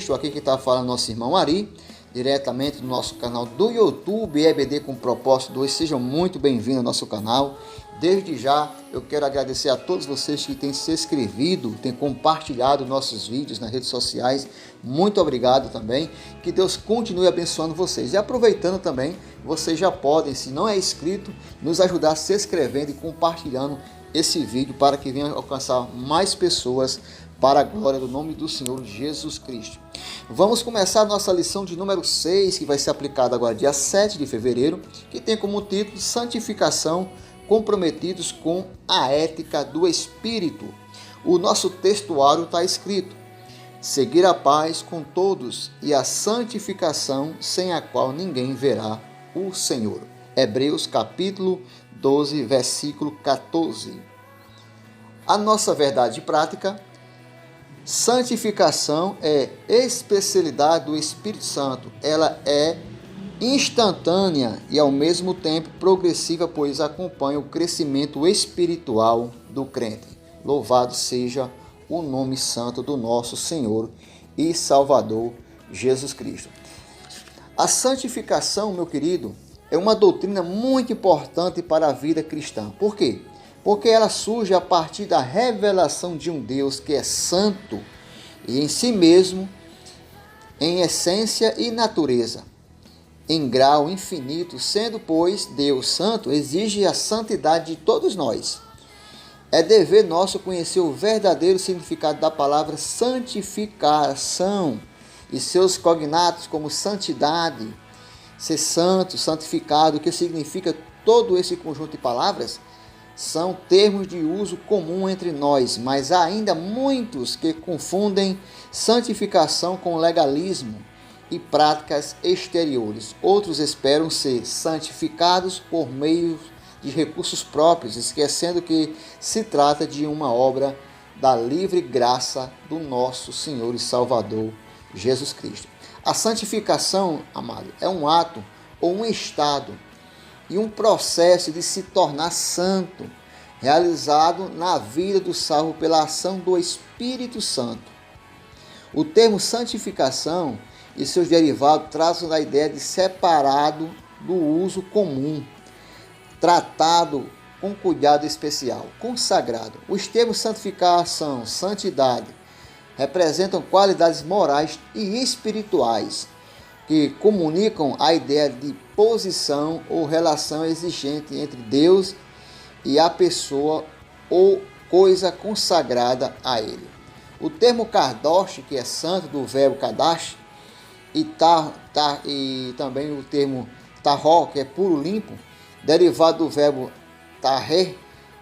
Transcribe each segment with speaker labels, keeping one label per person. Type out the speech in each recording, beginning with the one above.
Speaker 1: Cristo. Aqui que está falando nosso irmão Ari, diretamente do nosso canal do YouTube, EBD com Propósito 2. Sejam muito bem-vindos ao nosso canal. Desde já, eu quero agradecer a todos vocês que têm se inscrevido, têm compartilhado nossos vídeos nas redes sociais. Muito obrigado também. Que Deus continue abençoando vocês. E aproveitando também, vocês já podem, se não é inscrito, nos ajudar se inscrevendo e compartilhando esse vídeo para que venha alcançar mais pessoas para a glória do nome do Senhor Jesus Cristo. Vamos começar a nossa lição de número 6, que vai ser aplicada agora dia 7 de fevereiro, que tem como título Santificação, comprometidos com a ética do Espírito. O nosso textuário está escrito: seguir a paz com todos e a santificação, sem a qual ninguém verá o Senhor. Hebreus capítulo 12, versículo 14. A nossa verdade prática: santificação é especialidade do Espírito Santo. Ela é instantânea e ao mesmo tempo progressiva, pois acompanha o crescimento espiritual do crente. Louvado seja o nome santo do nosso Senhor e Salvador Jesus Cristo. A santificação, meu querido, é uma doutrina muito importante para a vida cristã. Por quê? Porque ela surge a partir da revelação de um Deus que é santo e em si mesmo, em essência e natureza, em grau infinito, sendo, pois, Deus santo, exige a santidade de todos nós. É dever nosso conhecer o verdadeiro significado da palavra santificação e seus cognatos como santidade, ser santo, santificado. O que significa todo esse conjunto de palavras são termos de uso comum entre nós, mas há ainda muitos que confundem santificação com legalismo e práticas exteriores. Outros esperam ser santificados por meio de recursos próprios, esquecendo que se trata de uma obra da livre graça do nosso Senhor e Salvador Jesus Cristo. A santificação, amado, é um ato ou um estado e um processo de se tornar santo, realizado na vida do salvo pela ação do Espírito Santo. O termo santificação e seus derivados trazem a ideia de separado do uso comum, tratado com cuidado especial, consagrado. Os termos santificação, santidade, representam qualidades morais e espirituais que comunicam a ideia de posição ou relação exigente entre Deus e a pessoa ou coisa consagrada a Ele. O termo kadosh, que é santo, do verbo kadash, e também o termo tahó, que é puro, limpo, derivado do verbo tahé,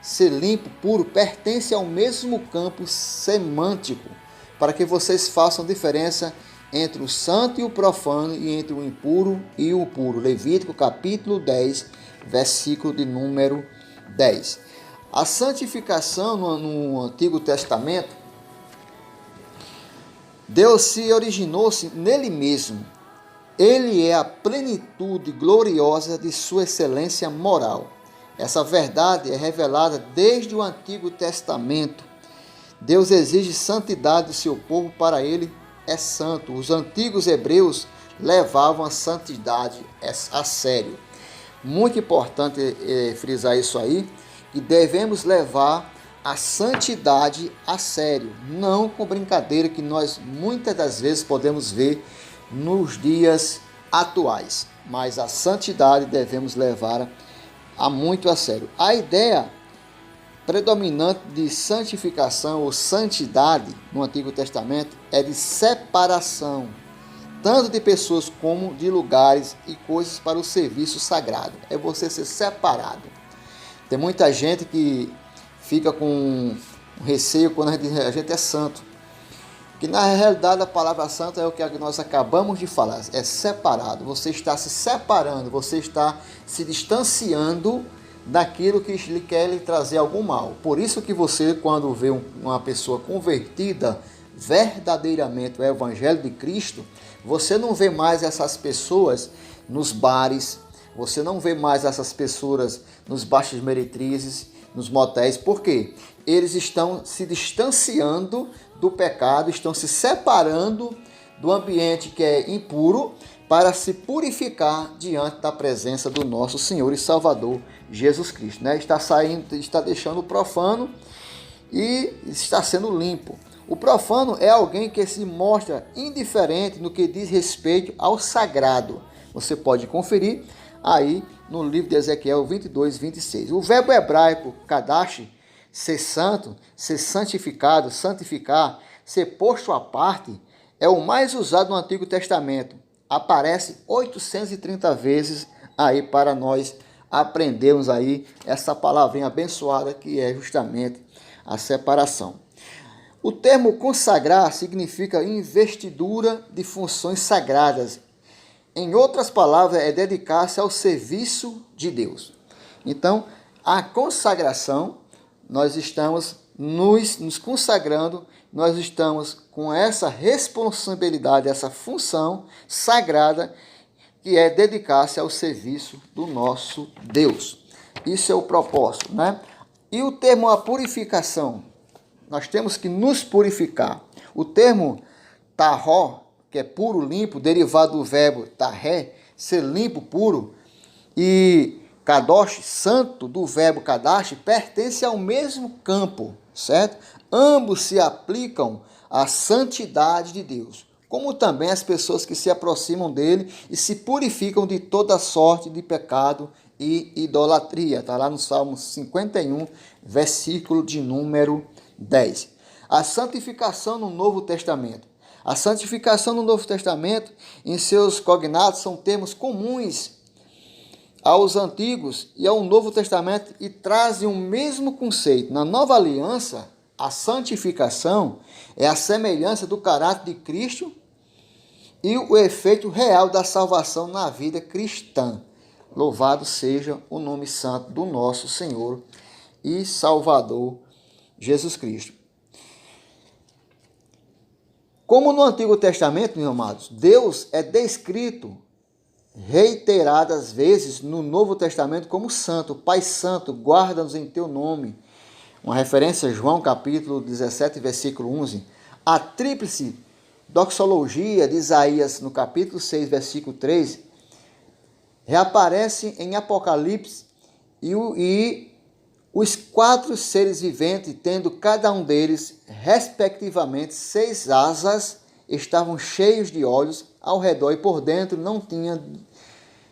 Speaker 1: ser limpo, puro, pertence ao mesmo campo semântico, para que vocês façam diferença entre o santo e o profano, e entre o impuro e o puro. Levítico capítulo 10, versículo de número 10. A santificação no Antigo Testamento, Deus se originou-se nele mesmo. Ele é a plenitude gloriosa de sua excelência moral. Essa verdade é revelada desde o Antigo Testamento. Deus exige santidade do seu povo, para ele é santo. Os antigos hebreus levavam a santidade a sério. Muito importante frisar isso aí, que devemos levar a santidade a sério, não com brincadeira que nós muitas das vezes podemos ver nos dias atuais, mas a santidade devemos levar muito a sério. A ideia predominante de santificação ou santidade no Antigo Testamento é de separação, tanto de pessoas como de lugares e coisas para o serviço sagrado. É você ser separado. Tem muita gente que fica com receio quando a gente é santo, que na realidade a palavra santo é o que nós acabamos de falar, é separado. Você está se separando, você está se distanciando daquilo que lhe quer lhe trazer algum mal. Por isso que você, quando vê uma pessoa convertida verdadeiramente ao Evangelho de Cristo, você não vê mais essas pessoas nos bares, você não vê mais essas pessoas nos baixas meretrizes, nos motéis. Por quê? Eles estão se distanciando do pecado, estão se separando do ambiente que é impuro para se purificar diante da presença do nosso Senhor e Salvador Jesus Cristo, né? Está deixando o profano e está sendo limpo. O profano é alguém que se mostra indiferente no que diz respeito ao sagrado. Você pode conferir aí no livro de Ezequiel 22, 26. O verbo hebraico kadash, ser santo, ser santificado, santificar, ser posto à parte, é o mais usado no Antigo Testamento. Aparece 830 vezes aí para nós aprendermos aí essa palavrinha abençoada que é justamente a separação. O termo consagrar significa investidura de funções sagradas. Em outras palavras, é dedicar-se ao serviço de Deus. Então, a consagração, nós estamos nos consagrando, nós estamos com essa responsabilidade, essa função sagrada, que é dedicar-se ao serviço do nosso Deus. Isso é o propósito, né? E o termo a purificação, nós temos que nos purificar. O termo tahó, que é puro, limpo, derivado do verbo tahé, ser limpo, puro, e kadosh, santo, do verbo kadash, pertence ao mesmo campo, certo? Ambos se aplicam à santidade de Deus, como também as pessoas que se aproximam dele e se purificam de toda sorte de pecado e idolatria. Está lá no Salmo 51, versículo de número 10. A santificação no Novo Testamento. A santificação no Novo Testamento, em seus cognatos, são termos comuns aos Antigos e ao Novo Testamento e trazem o mesmo conceito. Na Nova Aliança, a santificação é a semelhança do caráter de Cristo e o efeito real da salvação na vida cristã. Louvado seja o nome santo do nosso Senhor e Salvador Jesus Cristo. Como no Antigo Testamento, meus amados, Deus é descrito reiteradas vezes no Novo Testamento como santo. Pai santo, guarda-nos em teu nome. Uma referência a João capítulo 17, versículo 11. A tríplice doxologia de Isaías no capítulo 6, versículo 3, reaparece em Apocalipse e os 4 seres viventes, tendo cada um deles, respectivamente, 6 asas, estavam cheios de olhos ao redor e por dentro não tinha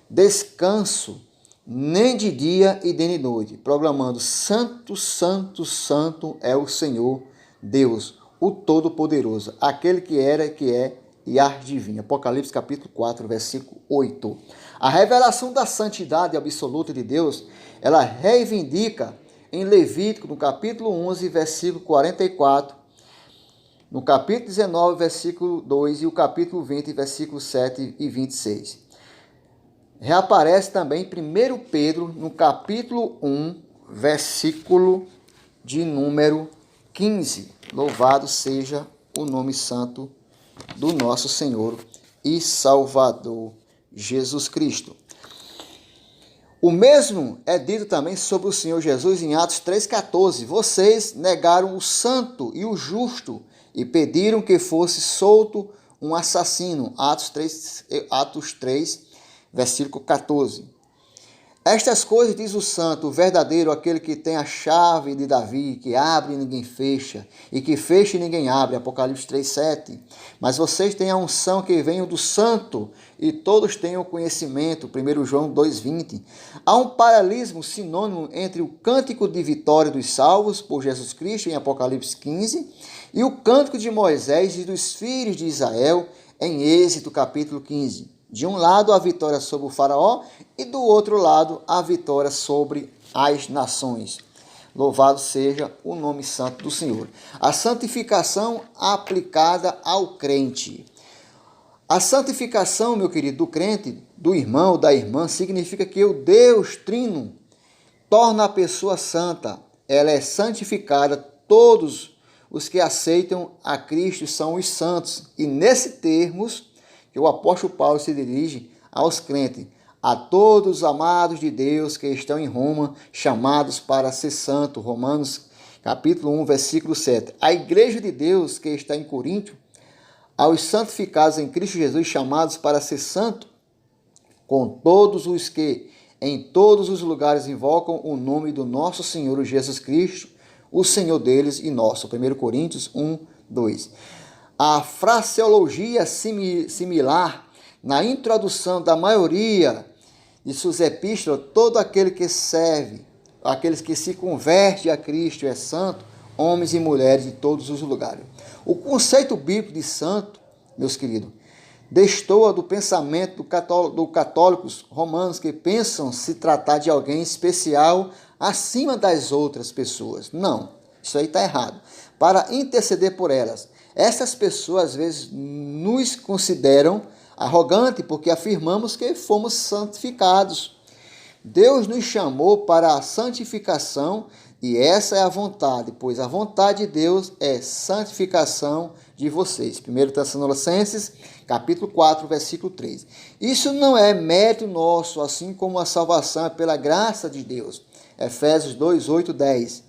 Speaker 1: descanso, nem de dia e nem de noite, proclamando: Santo, Santo, Santo é o Senhor Deus, o Todo-Poderoso, aquele que era, que é e há de vir. Apocalipse capítulo 4, versículo 8. A revelação da santidade absoluta de Deus, ela reivindica em Levítico, no capítulo 11, versículo 44, no capítulo 19, versículo 2 e o capítulo 20, versículo 7 e 26. Reaparece também em 1 Pedro, no capítulo 1, versículo de número 15. Louvado seja o nome santo do nosso Senhor e Salvador Jesus Cristo. O mesmo é dito também sobre o Senhor Jesus em Atos 3,14. Vocês negaram o santo e o justo e pediram que fosse solto um assassino. Atos 3, versículo 14. Estas coisas diz o santo, o verdadeiro, aquele que tem a chave de Davi, que abre e ninguém fecha, e que fecha e ninguém abre. Apocalipse 3,7. Mas vocês têm a unção que vem do santo, e todos têm o conhecimento. 1 João 2,20. Há um paralelismo sinônimo entre o cântico de vitória dos salvos por Jesus Cristo, em Apocalipse 15, e o cântico de Moisés e dos filhos de Israel, em Êxodo capítulo 15. De um lado, a vitória sobre o faraó e do outro lado, a vitória sobre as nações. Louvado seja o nome santo do Senhor. A santificação aplicada ao crente. A santificação, meu querido, do crente, do irmão, da irmã, significa que o Deus Trino torna a pessoa santa. Ela é santificada. Todos os que aceitam a Cristo são os santos. E nesse termos que o apóstolo Paulo se dirige aos crentes: a todos os amados de Deus que estão em Roma, chamados para ser santo. Romanos capítulo 1, versículo 7. A igreja de Deus que está em Corinto, aos santificados em Cristo Jesus, chamados para ser santo, com todos os que em todos os lugares invocam o nome do nosso Senhor Jesus Cristo, o Senhor deles e nosso. 1 Coríntios 1, 2. A fraseologia similar na introdução da maioria de suas epístolas, todo aquele que serve, aqueles que se converte a Cristo é santo, homens e mulheres de todos os lugares. O conceito bíblico de santo, meus queridos, destoa do pensamento dos católicos romanos que pensam se tratar de alguém especial acima das outras pessoas. Não, isso aí está errado. Para interceder por elas. Essas pessoas às vezes nos consideram arrogantes porque afirmamos que fomos santificados. Deus nos chamou para a santificação e essa é a vontade, pois a vontade de Deus é santificação de vocês. 1 Tessalonicenses, capítulo 4, versículo 3. Isso não é mérito nosso, assim como a salvação é pela graça de Deus. Efésios 2, 8, 10.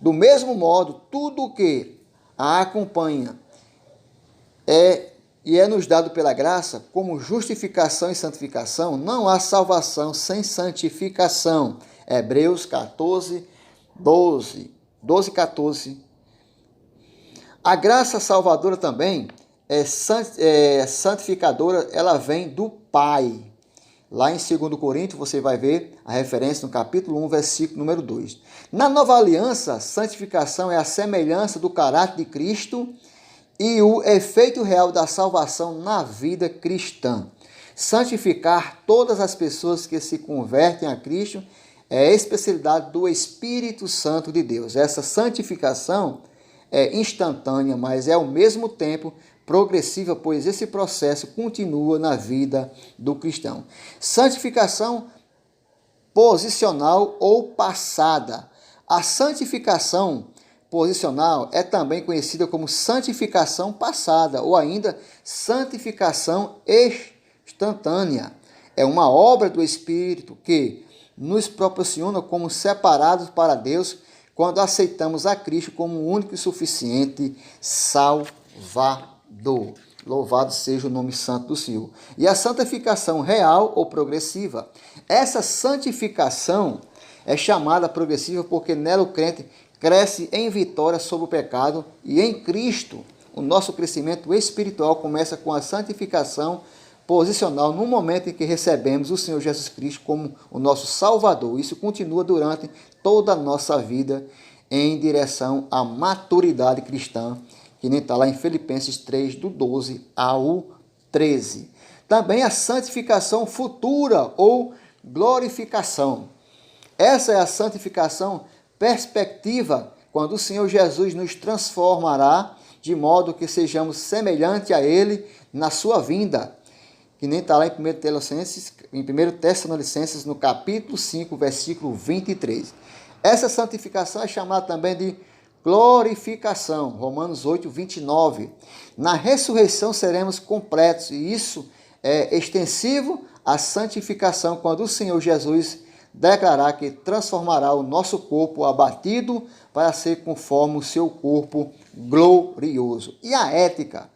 Speaker 1: Do mesmo modo, tudo o que a acompanha é nos dado pela graça, como justificação e santificação, não há salvação sem santificação. Hebreus 14, 12, 14. A graça salvadora também é santificadora, ela vem do Pai. Lá em 2 Coríntios você vai ver a referência no capítulo 1, versículo número 2. Na nova aliança, santificação é a semelhança do caráter de Cristo e o efeito real da salvação na vida cristã. Santificar todas as pessoas que se convertem a Cristo é a especialidade do Espírito Santo de Deus. Essa santificação é instantânea, mas é ao mesmo tempo progressiva, pois esse processo continua na vida do cristão. Santificação posicional ou passada. A santificação posicional é também conhecida como santificação passada ou ainda santificação instantânea. É uma obra do Espírito que nos proporciona como separados para Deus quando aceitamos a Cristo como o único e suficiente Salvador. Louvado seja o nome santo do Senhor. E a santificação real ou progressiva. Essa santificação é chamada progressiva porque nela o crente cresce em vitória sobre o pecado e em Cristo. O nosso crescimento espiritual começa com a santificação posicional no momento em que recebemos o Senhor Jesus Cristo como o nosso Salvador. Isso continua durante toda a nossa vida em direção à maturidade cristã, que nem está lá em Filipenses 3, do 12 ao 13. Também a santificação futura ou glorificação. Essa é a santificação perspectiva, quando o Senhor Jesus nos transformará de modo que sejamos semelhantes a Ele na sua vinda, que nem está lá em 1 Tessalonicenses, no capítulo 5, versículo 23. Essa santificação é chamada também de glorificação, Romanos 8, 29. Na ressurreição seremos completos, e isso é extensivo à santificação, quando o Senhor Jesus declarar que transformará o nosso corpo abatido para ser conforme o seu corpo glorioso. E a ética?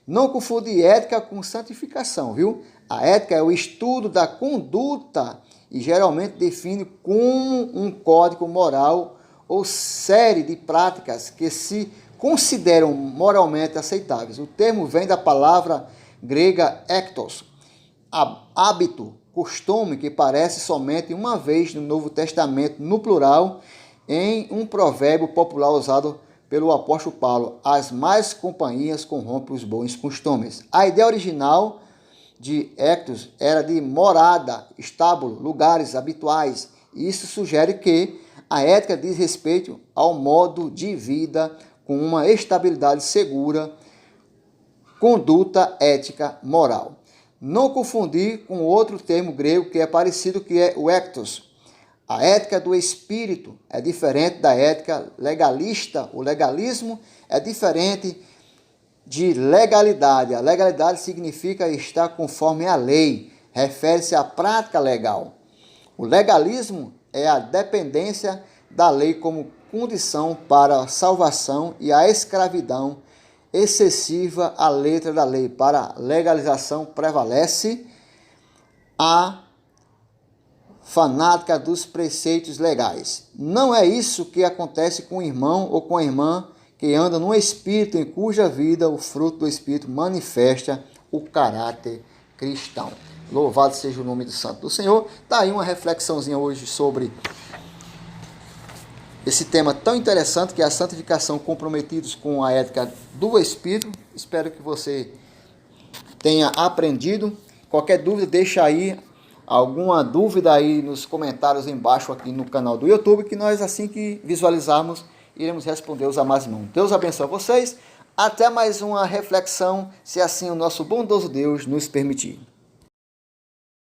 Speaker 1: Não confundir ética com santificação, viu? A ética é o estudo da conduta e geralmente define como um código moral ou série de práticas que se consideram moralmente aceitáveis. O termo vem da palavra grega ethos, hábito, costume que aparece somente uma vez no Novo Testamento, no plural, em um provérbio popular usado pelo apóstolo Paulo: as más companhias corrompem os bons costumes. A ideia original de ethos era de morada, estábulo, lugares habituais. Isso sugere que a ética diz respeito ao modo de vida com uma estabilidade segura, conduta ética moral. Não confundir com outro termo grego que é parecido, que é o ethos. A ética do espírito é diferente da ética legalista. O legalismo é diferente de legalidade. A legalidade significa estar conforme a lei, refere-se à prática legal. O legalismo é a dependência da lei como condição para a salvação, e a escravidão excessiva à letra da lei. Para legalização prevalece a fanática dos preceitos legais. Não é isso que acontece com o irmão ou com a irmã que anda no Espírito, em cuja vida o fruto do Espírito manifesta o caráter cristão. Louvado seja o nome do Santo do Senhor. Está aí uma reflexãozinha hoje sobre esse tema tão interessante que é a santificação, comprometidos com a ética do Espírito. Espero que você tenha aprendido. Qualquer dúvida, deixa aí alguma dúvida aí nos comentários embaixo aqui no canal do YouTube, que nós, assim que visualizarmos, iremos responder os amados irmãos. Deus abençoe vocês. Até mais uma reflexão, se assim o nosso bondoso Deus nos permitir.